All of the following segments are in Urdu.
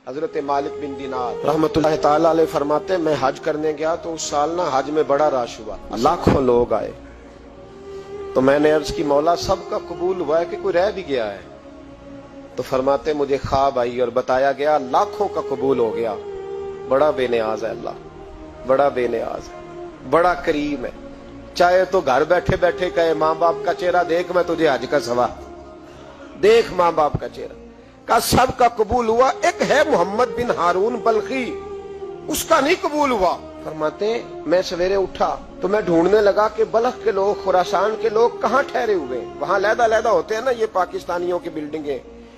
حضرت مالک بن دینار رحمۃ اللہ تعالی علیہ فرماتے میں حج کرنے گیا تو اس سال نا حج میں بڑا رش ہوا، لاکھوں لوگ آئے، تو میں نے عرض کی مولا سب کا قبول ہوا ہے کہ کوئی رہ بھی گیا ہے؟ تو فرماتے مجھے خواب آئی اور بتایا گیا لاکھوں کا قبول ہو گیا۔ بڑا بے نیاز ہے اللہ، بڑا بے نیاز ہے، بڑا کریم ہے۔ چاہے تو گھر بیٹھے بیٹھے کہے ماں باپ کا چہرہ دیکھ میں تجھے حج کا ثواب دیکھ، ماں باپ کا چہرہ کا سب کا قبول ہوا، ایک ہے محمد بن ہارون بلخی، اس کا نہیں قبول ہوا۔ فرماتے میں سویرے اٹھا تو میں ڈھونڈنے لگا کہ بلخ کے لوگ، خراسان کے لوگ کہاں ٹھہرے ہوئے ہیں، وہاں علیحدہ علیحدہ ہوتے ہیں نا، یہ پاکستانیوں کی بلڈنگیں،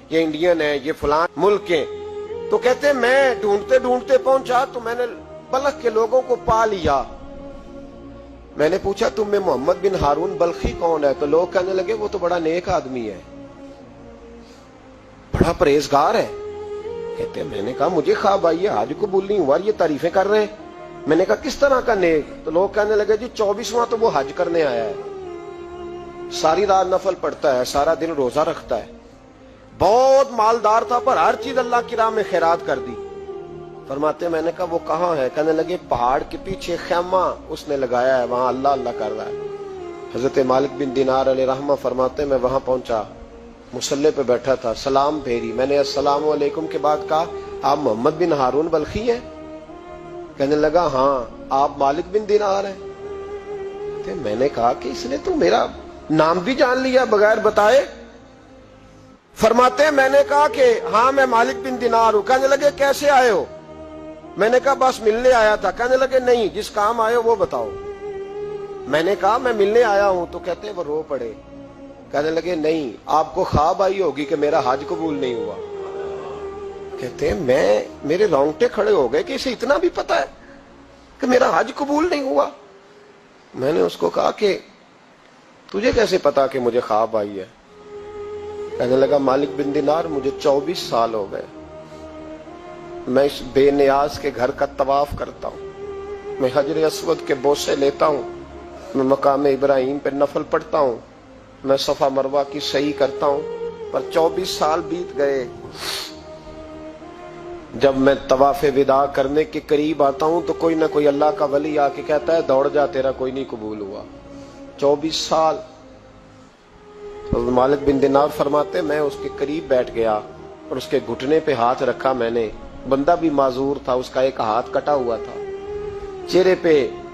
یہ انڈین ہیں، یہ فلان ملک ہیں۔ تو کہتے میں ڈھونڈتے ڈھونڈتے پہنچا تو میں نے بلخ کے لوگوں کو پا لیا۔ میں نے پوچھا تم میں محمد بن ہارون بلخی کون ہے؟ تو لوگ کہنے لگے وہ تو بڑا نیک آدمی ہے، بڑا پرہیزگار ہے۔ کہتے میں نے کہا مجھے خواب آئی ہے، حج قبول نہیں ہوا، یہ تعریفیں کر رہے ہیں۔ میں نے کہا کس طرح کا نیک؟ تو لوگ کہنے لگے جی 24واں تو وہ حج کرنے آیا ہے، ساری رات نفل پڑھتا ہے، سارا دن روزہ رکھتا ہے، بہت مالدار تھا پر ہر چیز اللہ کی راہ میں خیرات کر دی۔ فرماتے میں نے کہا وہ کہاں ہے؟ کہنے لگے پہاڑ کے پیچھے خیمہ اس نے لگایا ہے، وہاں اللہ اللہ کر رہا ہے۔ حضرت مالک بن دینار علیہ رحمہ فرماتے میں وہاں پہنچا، مصلی پہ بیٹھا تھا، سلام پھیری، میں نے السلام علیکم کے بعد کہا آپ محمد بن ہارون بلخی ہیں؟ کہنے لگا ہاں۔ آپ مالک بن دینار ہیں؟ میں نے کہا کہ اس نے تو میرا نام بھی جان لیا بغیر بتائے۔ فرماتے میں نے کہا کہ ہاں میں مالک بن دینار ہوں۔ کہنے لگے کیسے آئے ہو؟ میں نے کہا بس ملنے آیا تھا۔ کہنے لگے نہیں، جس کام آئے ہو وہ بتاؤ۔ میں نے کہا میں ملنے آیا ہوں۔ تو کہتے وہ رو پڑے، کہنے لگے نہیں آپ کو خواب آئی ہوگی کہ میرا حج قبول نہیں ہوا۔ کہتے میرے رونگٹے کھڑے ہو گئے کہ اسے اتنا بھی پتا ہے کہ میرا حج قبول نہیں ہوا۔ میں نے اس کو کہا کہ تجھے کیسے پتا کہ مجھے خواب آئی ہے؟ کہنے لگا مالک بن دینار مجھے 24 سال ہو گئے، میں اس بے نیاز کے گھر کا طواف کرتا ہوں، میں حجر اسود کے بوسے لیتا ہوں، میں مقام ابراہیم پہ نفل پڑھتا ہوں، میں صفا مروہ کی سعی کرتا ہوں، پر 24 سال بیت گئے۔ جب میں طواف وداع کرنے کے قریب آتا ہوں تو کوئی نہ کوئی اللہ کا ولی آ کے کہتا ہے دوڑ جا تیرا کوئی نہیں قبول ہوا۔ 24 سال۔ مالک بن دینار فرماتے میں اس کے قریب بیٹھ گیا اور اس کے گھٹنے پہ ہاتھ رکھا، میں نے، بندہ بھی معذور تھا، اس کا ایک ہاتھ کٹا ہوا تھا، چہرے پہ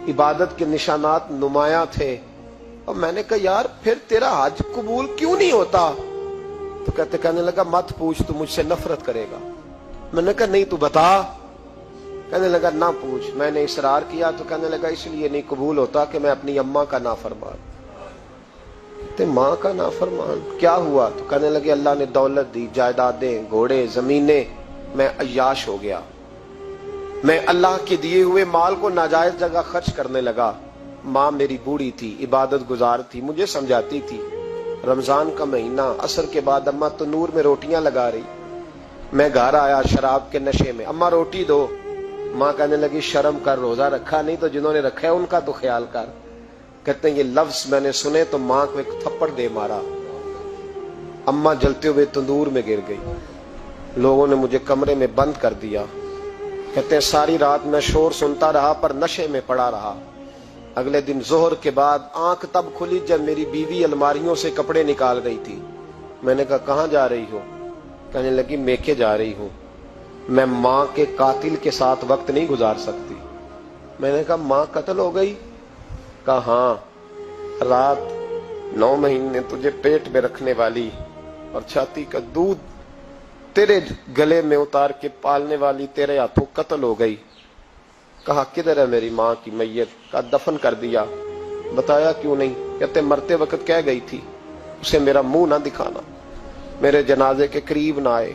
عبادت کے نشانات نمایاں تھے، اور میں نے کہا یار پھر تیرا حج قبول کیوں نہیں ہوتا؟ تو کہنے لگا مت پوچھ، تو مجھ سے نفرت کرے گا۔ میں نے کہا نہیں تو بتا۔ کہنے لگا نہ پوچھ۔ میں نے اصرار کیا تو کہنے لگا اس لیے نہیں قبول ہوتا کہ میں اپنی اماں کا نافرمان۔ ماں کا نافرمان کیا ہوا؟ تو کہنے لگے اللہ نے دولت دی، جائیدادیں، گھوڑے، زمینیں، میں عیاش ہو گیا، میں اللہ کے دیے ہوئے مال کو ناجائز جگہ خرچ کرنے لگا۔ ماں میری بوڑھی تھی، عبادت گزار تھی، مجھے سمجھاتی تھی۔ رمضان کا مہینہ، عصر کے بعد اماں تنور میں روٹیاں لگا رہی، میں گھر آیا شراب کے نشے میں، اماں روٹی دو۔ ماں کہنے لگی شرم کر، روزہ رکھا نہیں تو جنہوں نے رکھا ہے ان کا تو خیال کر۔ کہتے ہیں یہ لفظ میں نے سنے تو ماں کو ایک تھپڑ دے مارا، اماں جلتے ہوئے تندور میں گر گئی، لوگوں نے مجھے کمرے میں بند کر دیا۔ کہتے ہیں ساری رات میں شور سنتا رہا پر نشے میں پڑا رہا۔ اگلے دن ظہر کے بعد آنکھ تب کھلی جب میری بیوی الماریوں سے کپڑے نکال رہی تھی۔ میں نے کہا کہاں جا رہی ہو؟ کہنے لگی میکے جا رہی ہوں، میں ماں کے قاتل کے ساتھ وقت نہیں گزار سکتی۔ میں نے کہا ماں قتل ہو گئی؟ کہا ہاں، رات 9 مہینے تجھے پیٹ میں رکھنے والی اور چھاتی کا دودھ تیرے گلے میں اتار کے پالنے والی تیرے ہاتھوں قتل ہو گئی۔ کہا کدھر ہے میری ماں کی میت؟ کہا دفن کر دیا۔ بتایا کیوں نہیں؟ کہتے مرتے وقت کہہ گئی تھی اسے میرا منہ نہ دکھانا، میرے جنازے کے قریب نہ آئے۔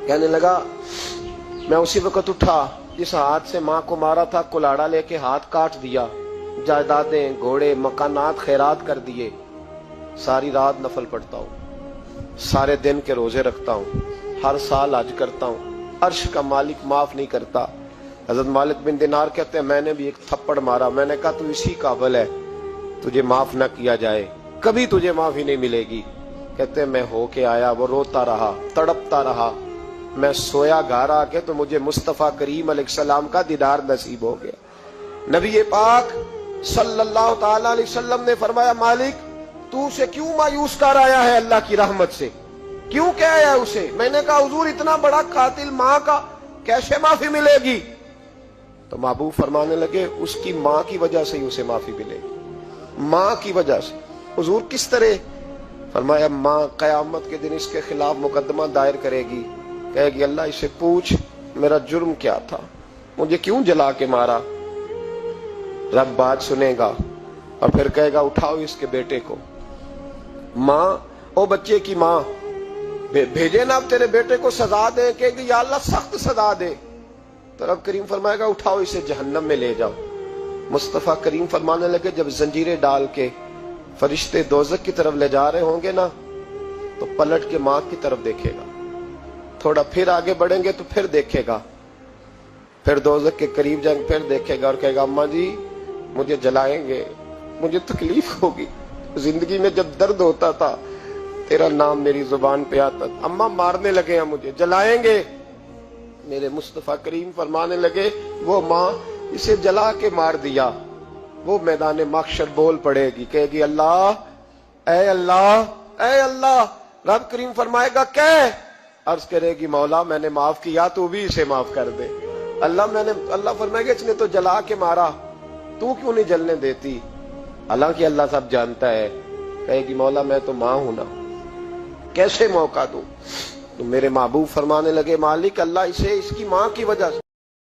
کہنے لگا میں اسی وقت اٹھا جس ہاتھ سے ماں کو مارا تھا، کلاڑا لے کے ہاتھ کاٹ دیا، جائیدادیں، گھوڑے، مکانات خیرات کر دیے۔ ساری رات نفل پڑھتا ہوں، سارے دن کے روزے رکھتا ہوں، ہر سال حج کرتا ہوں، عرش کا مالک معاف نہیں کرتا۔ حضرت مالک بن دینار کہتے ہیں میں نے بھی ایک تھپڑ مارا، میں نے کہا تو اسی قابل ہے تجھے معاف نہ کیا جائے، کبھی تجھے معافی نہیں ملے گی۔ کہتے ہیں میں ہو کے آیا، وہ روتا رہا، تڑپتا رہا، میں سویا گھر آ کے تو مجھے مصطفیٰ کریم علیہ السلام کا دیدار نصیب ہو گیا. نبی پاک صلی اللہ تعالی علیہ وسلم نے فرمایا مالک تو اسے کیوں مایوس کر آیا ہے اللہ کی رحمت سے, کیوں کیا ہے اسے؟ میں نے کہا حضور اتنا بڑا قاتل ماں کا کیسے معافی ملے گی؟ تو محبوب فرمانے لگے اس کی ماں کی وجہ سے ہی اسے معافی ملے گی, ماں کی وجہ سے. حضور کس طرح؟ فرمایا ماں قیامت کے دن اس کے خلاف مقدمہ دائر کرے گی, کہے گی اللہ اسے پوچھ میرا جرم کیا تھا, مجھے کیوں جلا کے مارا؟ رب بات سنے گا اور پھر کہے گا اٹھاؤ اس کے بیٹے کو. ماں او بچے کی ماں بھیجے نا اب تیرے بیٹے کو سزا دے, کہے گی یا اللہ سخت سزا دے. تو رب کریم فرمائے گا اٹھاؤ اسے جہنم میں لے جاؤ. مصطفیٰ کریم فرمانے لگے جب زنجیریں ڈال کے فرشتے دوزخ کی طرف لے جا رہے ہوں گے نا تو پلٹ کے ماں کی طرف دیکھے گا, تھوڑا پھر آگے بڑھیں گے تو پھر دیکھے گا, پھر دوزخ کے قریب جائیں پھر دیکھے گا اور کہے گا اماں جی مجھے جلائیں گے, مجھے تکلیف ہوگی, زندگی میں جب درد ہوتا تھا تیرا نام میری زبان پہ آتا تھا, اماں مارنے لگے ہیں مجھے جلائیں گے. میرے مصطفیٰ کریم فرمانے لگے وہ ماں اسے جلا کے مار دیا, وہ میدان محشر بول پڑے گی, کہے گی اللہ اے اللہ اے اللہ. رب کریم فرمائے گا کہ عرض کرے گی مولا میں نے معاف کیا تو بھی اسے معاف کر دے. اللہ فرمائے گا اس نے تو جلا کے مارا تو کیوں نہیں جلنے دیتی؟ حالانکہ اللہ سب جانتا ہے. کہے گی مولا میں تو ماں ہوں نا, کیسے موقع دوں؟ تو میرے محبوب فرمانے لگے مالک اللہ اسے اس کی ماں کی وجہ سے